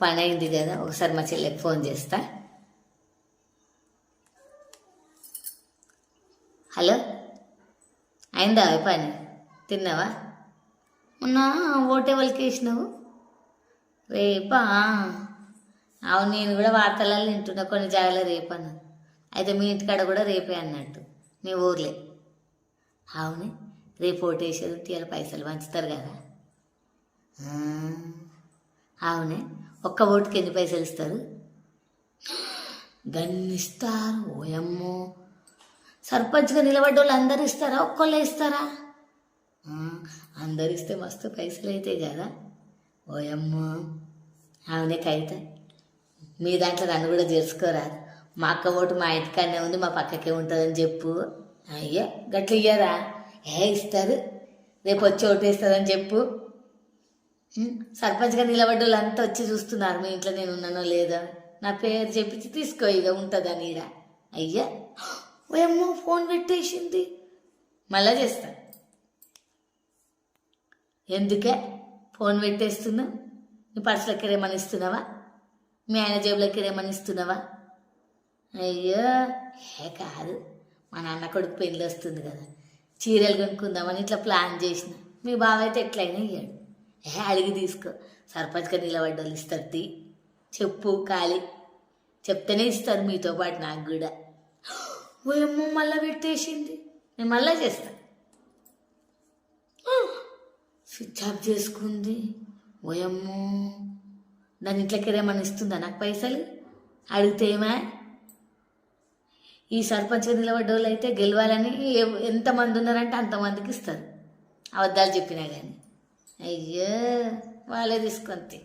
పని అయింది కదా, ఒకసారి మా చెల్లెకి ఫోన్ చేస్తా. హలో, అయిందా పని? తిన్నావా? మొన్న ఓటేవల్కి వేసినావు రేపా? అవును, నేను కూడా వార్తలలో వింటున్నా కొన్ని జాగాలో రేపు అన్నాను. అయితే మీ ఇంటికాడ కూడా రేపే అన్నట్టు, మీ ఊర్లే. అవునే, రేపు ఓటేసేది తీయాల పైసలు పంచుతారు కదా. అవునే, ఒక్క ఓటుకి ఎన్ని పైసలు ఇస్తారు? గన్నిస్తారు? ఓయమ్మో, సర్పంచ్గా నిలబడ్డ వాళ్ళు అందరు ఇస్తారా, ఒక్కళ్ళే ఇస్తారా? అందరు ఇస్తే మస్తు పైసలు అవుతాయి కదా. ఓయమ్మో, అవునే కవిత, మీ దాంట్లో నన్ను కూడా చేర్చుకోరా. మా అక్క ఓటు మా ఇంటికాడనే ఉంది, మా పక్కకే ఉంటుందని చెప్పు. అయ్యా గట్ల ఇయ్యారా? ఇస్తారు, రేపు వచ్చి ఓటేస్తుందని చెప్పు. సర్పంచ్గా నిలబడ్డ వాళ్ళు అంతా వచ్చి చూస్తున్నారు మీ ఇంట్లో నేను ఉన్నానో లేదో. నా పేరు చెప్పించి తీసుకో, ఇక ఉంటుందని ఈడ. అయ్యా ఓయమ్మో, ఫోన్ పెట్టేసింది. మళ్ళా చేస్తా. ఎందుకే ఫోన్ పెట్టేస్తున్నా? నీ పర్సులకి ఏమని ఇస్తున్నావా? మీ ఆయన జేబులకి ఏమని ఇస్తున్నావా? అయ్యో కాదు, మా నాన్న కొడుకు పెళ్ళి వస్తుంది కదా, చీరలు కొనుక్కుందామని ఇట్లా ప్లాన్ చేసిన. మీ బావ అయితే ఎట్లయినా ఇయ్యాడు. అడిగి తీసుకో, సర్పంచ్గా నిలబడ్డ వాళ్ళు ఇస్తారు. చెప్పు ఖాళీ, చెప్తేనే ఇస్తారు మీతో పాటు నాకు కూడా. ఓయమ్మో, మళ్ళా పెట్టేసింది. నేను మళ్ళా చేస్తా. స్విచ్ ఆఫ్ చేసుకుంది. ఓయమ్మో, దాని ఇంట్లోకి ఏమని ఇస్తుందా నాకు పైసలు? అడిగితే ఏమా? ఈ సర్పంచ్గా నిలబడ్డ వాళ్ళు అయితే గెలవాలని ఎంతమంది ఉన్నారంటే అంతమందికి ఇస్తారు, అబద్ధాలు చెప్పినా కానీ. అయ్యో, వాళ్ళే తీసుకుంటే